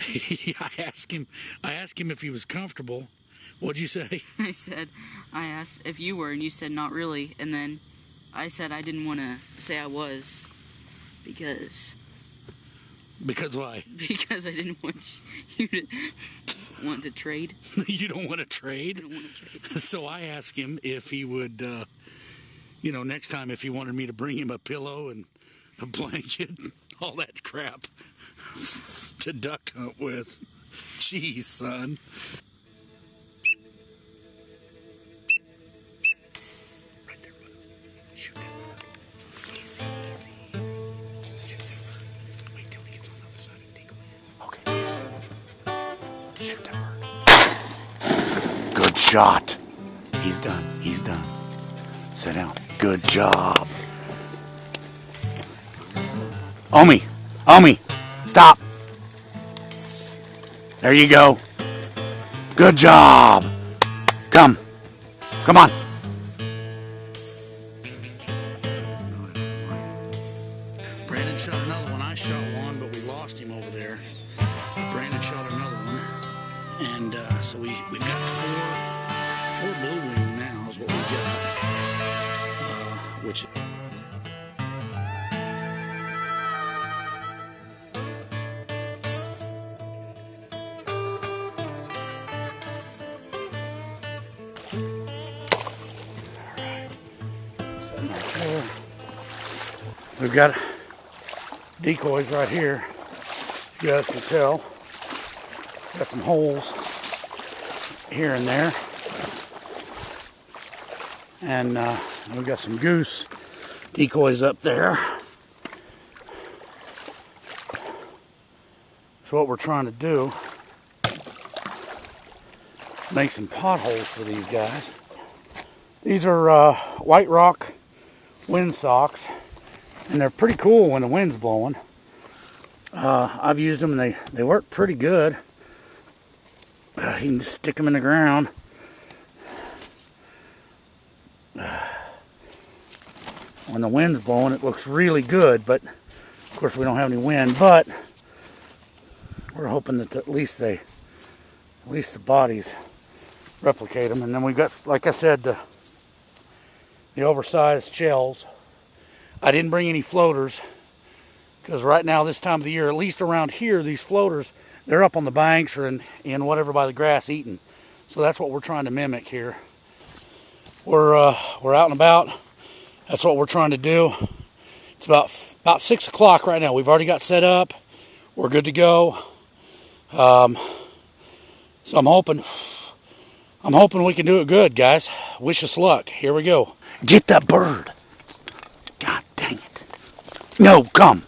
I asked him if he was comfortable. What'd you say? I asked if you were, and you said not really. And then I said I didn't want to say I was because. Because why? Because I didn't want you to want to trade. You don't want to trade? I don't want to trade. So I asked him if he would, next time if he wanted me to bring him a pillow and a blanket, all that crap to duck hunt with. Jeez, son. Right there, buddy. Shoot that bird. Easy, easy, easy. Shoot that bird. Wait till he gets on the other side of the decoy. Okay. Shoot that bird. Good shot. He's done. He's done. Sit down. Good job. Omi. Omi. Stop. There you go. Good job. Come. Come on. Brandon shot another one. I shot one, but we lost him over there. Brandon shot another one. And so we've got four blue wing now is what we got. Which... We've got decoys right here, you guys can tell. Got some holes here and there. And we've got some goose decoys up there. So what we're trying to do, make some potholes for these guys. These are white rock wind socks. And they're pretty cool when the wind's blowing. I've used them and they work pretty good. You can just stick them in the ground. When the wind's blowing, it looks really good, but of course we don't have any wind. But we're hoping that at least the bodies replicate them. And then we've got, like I said, the oversized shells. I didn't bring any floaters because right now, this time of the year, at least around here, these floaters, they're up on the banks or in whatever by the grass eating. So that's what we're trying to mimic here. We're out and about. That's what we're trying to do. It's about 6 o'clock right now. We've already got set up. We're good to go. So I'm hoping we can do it good, guys. Wish us luck. Here we go. Get that bird. God dang it. No, come.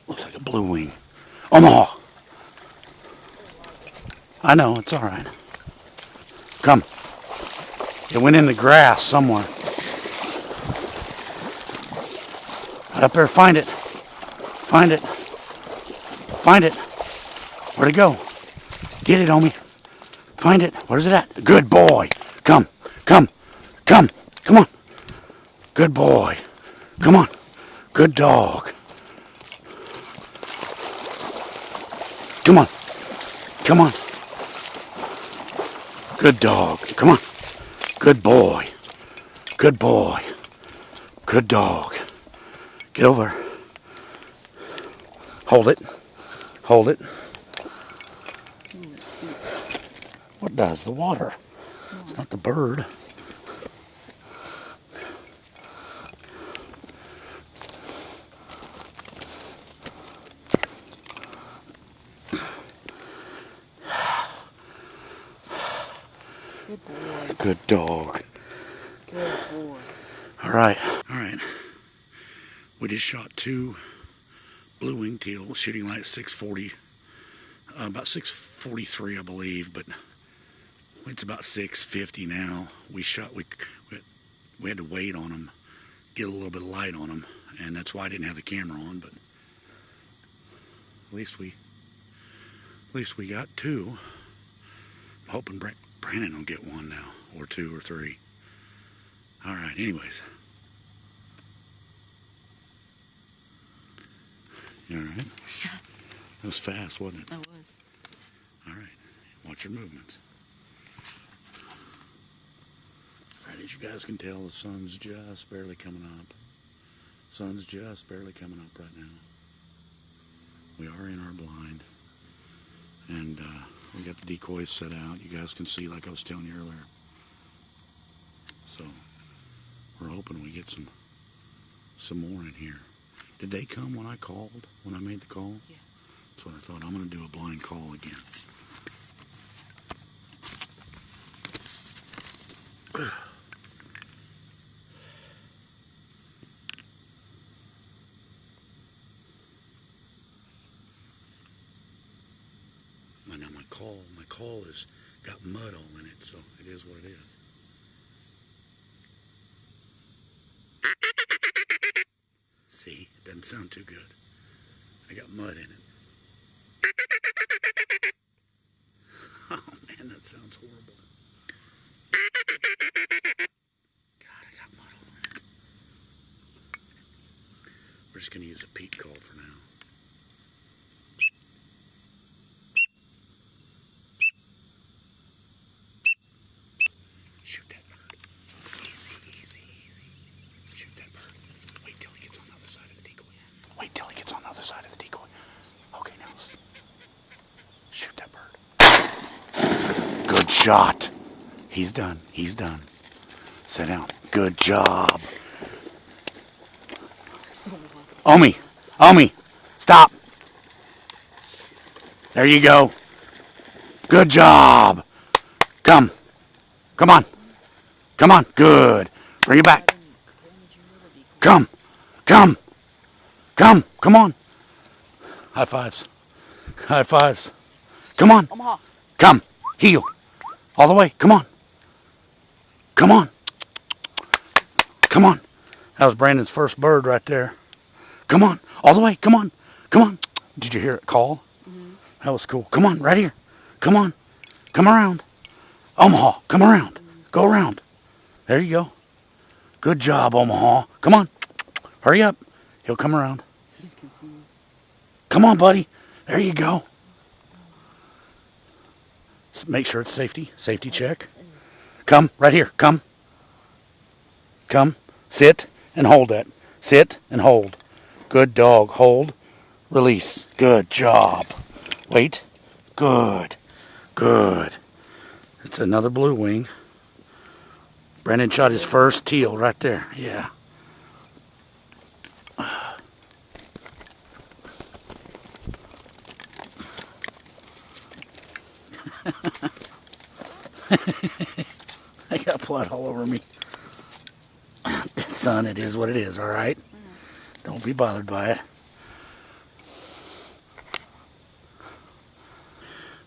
Looks like a blue wing. Omaha. I know, it's all right. Come. It went in the grass somewhere. Right up there, find it. Find it. Find it. Where'd it go? Get it, Omi. Find it. Where's it at? Good boy. Come. Come. Come. Come on. Good boy. Come on. Good dog. Come on. Come on. Good dog. Come on. Good boy. Good boy. Good dog. Get over. Hold it. Hold it. What does? The water. It's not the bird. Good boy. Good dog. Good boy. All right. All right. We just shot 2 blue wing teal, shooting light 640, about 643, I believe, but it's about 650 now. We had to wait on them, get a little bit of light on them, and that's why I didn't have the camera on. But at least we got 2. I'm hoping Brandon will get 1 now, or 2 or 3. All right. Anyways, You alright? Yeah. That was fast, wasn't it? That was. Alright. Watch your movements. Alright, as you guys can tell, the sun's just barely coming up. Sun's just barely coming up right now. We are in our blind. And we got the decoys set out. You guys can see, like I was telling you earlier. So we're hoping we get some more in here. Did they come when I called? When I made the call? Yeah. That's what I thought. I'm going to do a blind call again. Now my call has got mud all in it, so it is what it is. See, it doesn't sound too good. I got mud in it. Oh man, that sounds horrible. God, I got mud all in it. We're just going to use a peat call for now. Shoot that bird. Easy, easy, easy. Shoot that bird. Wait till he gets on the other side of the decoy. Wait till he gets on the other side of the decoy. Okay, now shoot that bird. Good shot. He's done. He's done. Sit down. Good job. Omi. Omi. Stop. There you go. Good job. Come. Come on. Come on. Good. Bring it back. Come. Come. Come. Come on. High fives. High fives. Come on. Come. Heel. All the way. Come on. Come on. Come on. That was Brandon's first bird right there. Come on. All the way. Come on. Come on. Did you hear it call? Mm-hmm. That was cool. Come on. Right here. Come on. Come around. Omaha. Come around. Go around. There you go. Good job, Omaha. Come on. Hurry up. He'll come around. He's confused. Come on, buddy. There you go. Make sure it's safety. Safety check. Come. Right here. Come. Come. Sit and hold that. Sit and hold. Good dog. Hold. Release. Good job. Wait. Good. Good. It's another blue wing. Brandon shot his first teal right there. Yeah. I got blood all over me. Son, it is what it is, all right? Don't be bothered by it.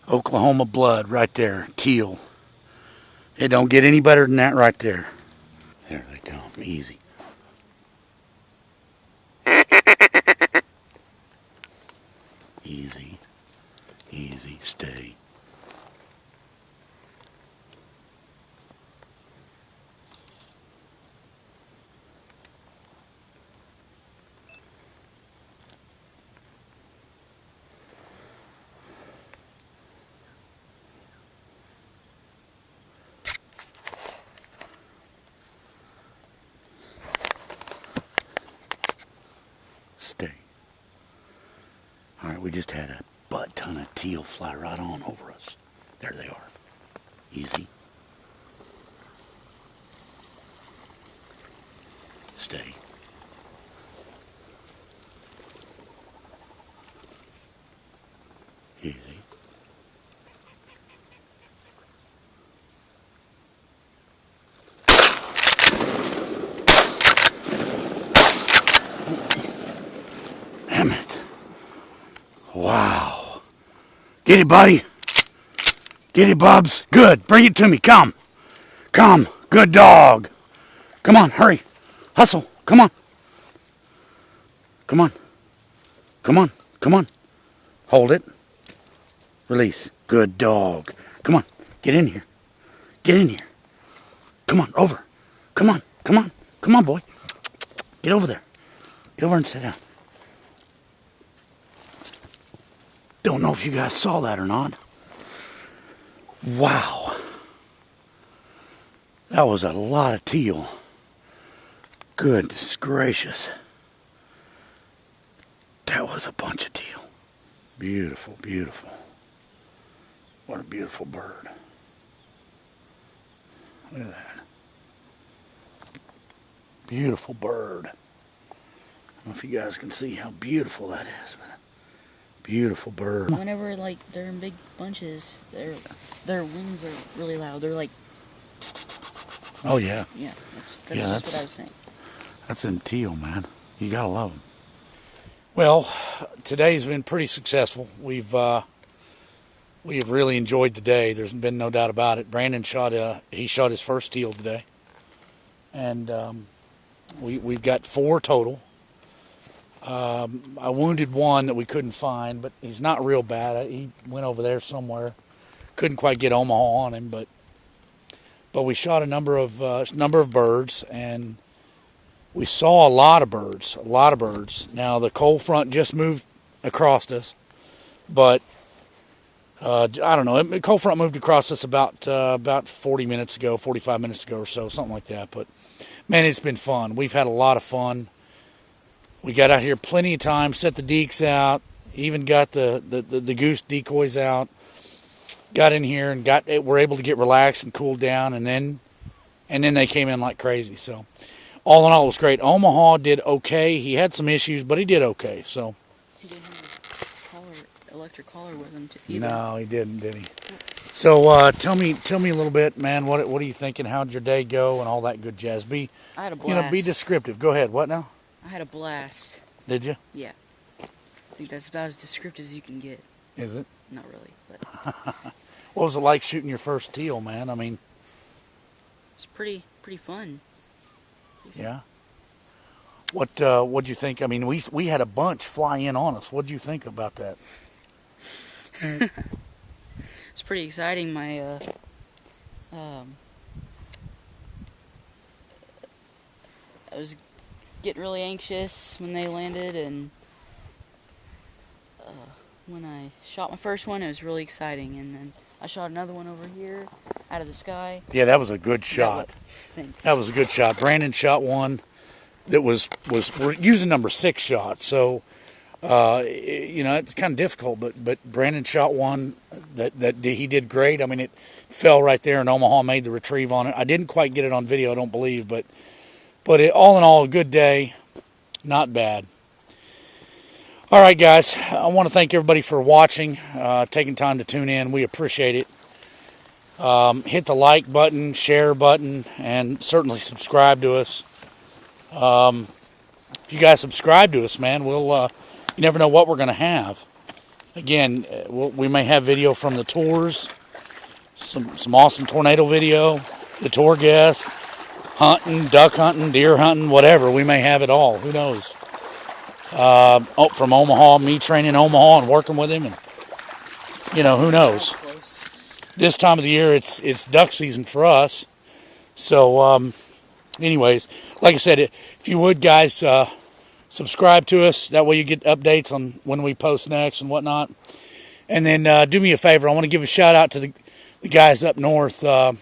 Oklahoma blood right there. Teal. It don't get any better than that right there. There they come. Easy. Easy. Easy. Stay. Stay. Alright, we just had a butt ton of teal fly right on over us. There they are. Easy. Stay. Easy. Damn it. Wow. Get it, buddy. Get it, Bubs. Good. Bring it to me. Come. Come. Good dog. Come on. Hurry. Hustle. Come on. Come on. Come on. Come on. Hold it. Release. Good dog. Come on. Get in here. Get in here. Come on. Over. Come on. Come on. Come on, boy. Get over there. Get over and sit down. don't know if you guys saw that or not. Wow. That was a lot of teal. Goodness gracious. That was a bunch of teal. Beautiful, beautiful. What a beautiful bird. Look at that. Beautiful bird. I don't know if you guys can see how beautiful that is, but beautiful bird. Whenever like they're in big bunches, their wings are really loud. They're like. Oh yeah. Yeah, that's just what I was saying. That's in teal, man. You gotta love them. Well, today's been pretty successful. We have really enjoyed the day. There's been no doubt about it. Brandon shot his first teal today, and we've got 4 total. I wounded one that we couldn't find, but he's not real bad. He went over there somewhere. Couldn't quite get Omaha on him, but we shot a number of birds, and we saw a lot of birds. Now the cold front just moved across us, but I don't know. The cold front moved across us about 45 minutes ago or so, something like that. But man, it's been fun. We've had a lot of fun. We got out here plenty of time, set the deeks out, even got the goose decoys out. Got in here and were able to get relaxed and cooled down, and then they came in like crazy. So all in all, it was great. Omaha did okay. He had some issues, but he did okay. So he didn't have a electric collar with him either. No, he didn't, did he? So tell me a little bit, man. What are you thinking? How'd your day go and all that good jazz? I had a blast. Be descriptive. Go ahead. What now? I had a blast. Did you? Yeah. I think that's about as descriptive as you can get. Is it? Not really, but. What was it like shooting your first teal, man? I mean, it's pretty fun. Yeah. What'd you think? I mean, we had a bunch fly in on us. What'd you think about that? It's pretty exciting. I was getting really anxious when they landed, and when I shot my first one, it was really exciting. And then I shot another one over here out of the sky. Yeah, that was a good shot. Thanks. That was a good shot. Brandon shot one that we're using number 6 shot, so it's kind of difficult. But Brandon shot one that he did great. I mean, it fell right there, and Omaha made the retrieve on it. I didn't quite get it on video, I don't believe, but all in all, a good day, not bad. All right, guys, I want to thank everybody for watching, taking time to tune in. We appreciate it. Hit the like button, share button, and certainly subscribe to us. If you guys subscribe to us, man, you never know what we're going to have. Again, we may have video from the tours, some awesome tornado video, the tour guests, hunting, duck hunting, deer hunting, whatever. We may have it all. Who knows? From Omaha, me training Omaha and working with him, and who knows? This time of the year, it's duck season for us. So, anyways, like I said, if you would, guys, subscribe to us. That way you get updates on when we post next and whatnot. And then do me a favor. I want to give a shout out to the guys up north. Those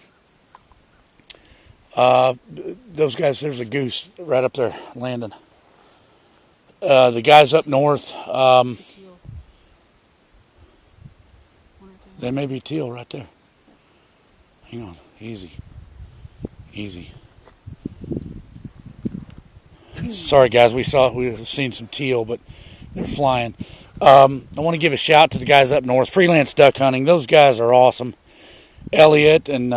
guys, there's a goose right up there landing. The guys up north, there may be teal right there. Hang on, easy. Sorry, guys, we've seen some teal, but they're flying. I want to give a shout to the guys up north, Freelance Duck Hunting. Those guys are awesome. Elliot and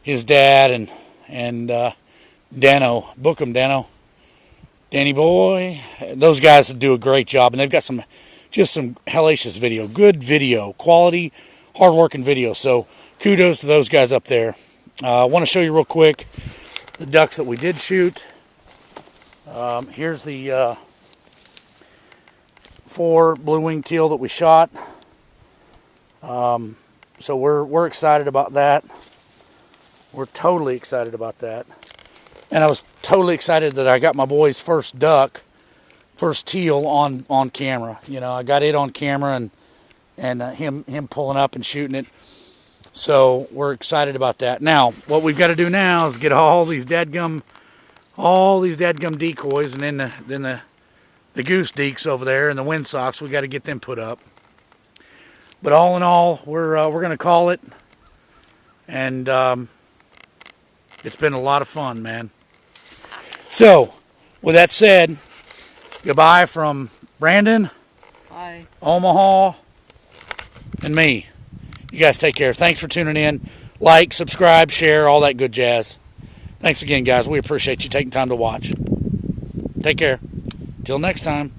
his dad and Dano, book 'em, Dano. Danny boy, those guys do a great job, and they've got some hellacious video, good video, quality, hard-working video. So kudos to those guys up there. I want to show you real quick the ducks that we did shoot. Here's the 4 blue-winged teal that we shot. So we're excited about that. We're totally excited about that. And I was totally excited that I got my boy's first duck first teal on camera. You know, I got it on camera and him pulling up and shooting it. So we're excited about that. Now, what we've got to do now is get all these dadgum decoys, and then the goose deeks over there and the windsocks. We got to get them put up. But all in all, we're going to call it, and it's been a lot of fun, man. So, with that said, goodbye from Brandon, Bye. Omaha, and me. You guys take care. Thanks for tuning in. Like, subscribe, share, all that good jazz. Thanks again, guys. We appreciate you taking time to watch. Take care. Till next time.